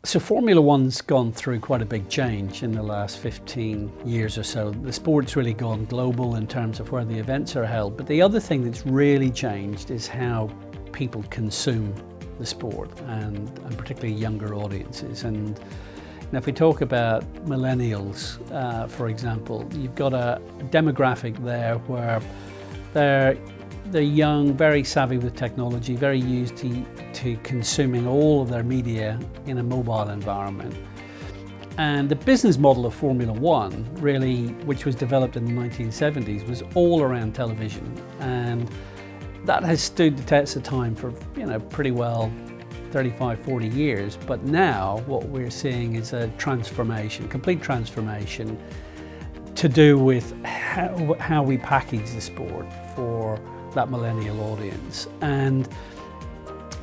So Formula One's gone through quite a big change in the last 15 years or so. The sport's really gone global in terms of where the events are held. But the other thing that's really changed is how people consume the sport, and particularly younger audiences. And now if we talk about millennials, for example, you've got a demographic there where they're young, very savvy with technology, very used to consuming all of their media in a mobile environment. And the business model of Formula One, really, which was developed in the 1970s, was all around television. And that has stood the test of time for, pretty well 35, 40 years. But now what we're seeing is a transformation, complete transformation, to do with how we package the sport for that millennial audience. And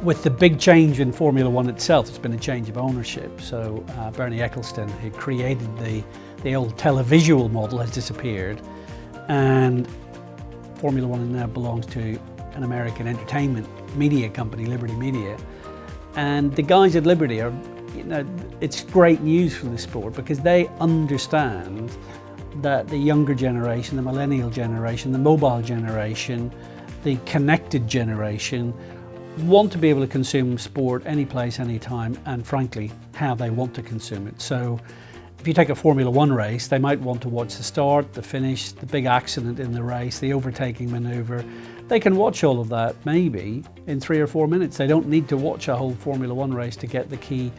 with the big change in Formula One itself, it's been a change of ownership. So Bernie Ecclestone, who created the old televisual model, has disappeared, and Formula One now belongs to an American entertainment media company, Liberty Media. And the guys at Liberty are, it's great news for the sport, because they understand that the younger generation, the millennial generation, the mobile generation, the connected generation, want to be able to consume sport any place, any time, and frankly, how they want to consume it. So if you take a Formula One race, they might want to watch the start, the finish, the big accident in the race, the overtaking maneuver. They can watch all of that maybe in 3 or 4 minutes. They don't need to watch a whole Formula One race to get the key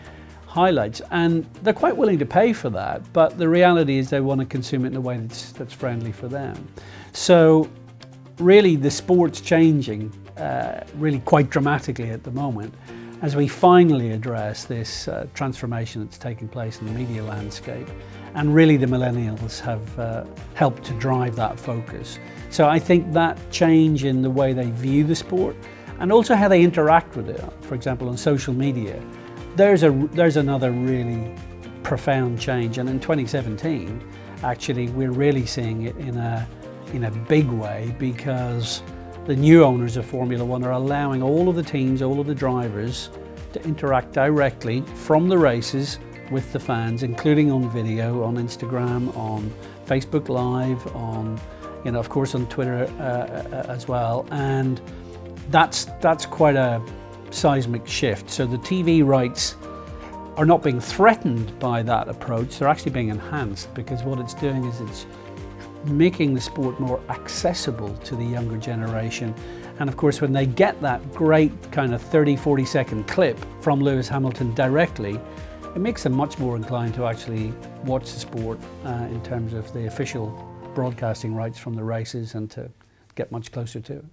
highlights, and they're quite willing to pay for that, but the reality is they want to consume it in a way that's friendly for them. So really the sport's changing really quite dramatically at the moment as we finally address this transformation that's taking place in the media landscape, and really the millennials have helped to drive that focus. So I think that change in the way they view the sport, and also how they interact with it, for example on social media, there's another really profound change. And in 2017, actually, we're really seeing it in a big way, because the new owners of Formula One are allowing all of the teams, all of the drivers, to interact directly from the races with the fans, including on video, on Instagram, on Facebook Live, on, of course, on Twitter as well. And that's quite a seismic shift. So the TV rights are not being threatened by that approach, they're actually being enhanced, because what it's doing is it's making the sport more accessible to the younger generation. And of course, when they get that great kind of 30-40 second clip from Lewis Hamilton directly, it makes them much more inclined to actually watch the sport in terms of the official broadcasting rights from the races, and to get much closer to it.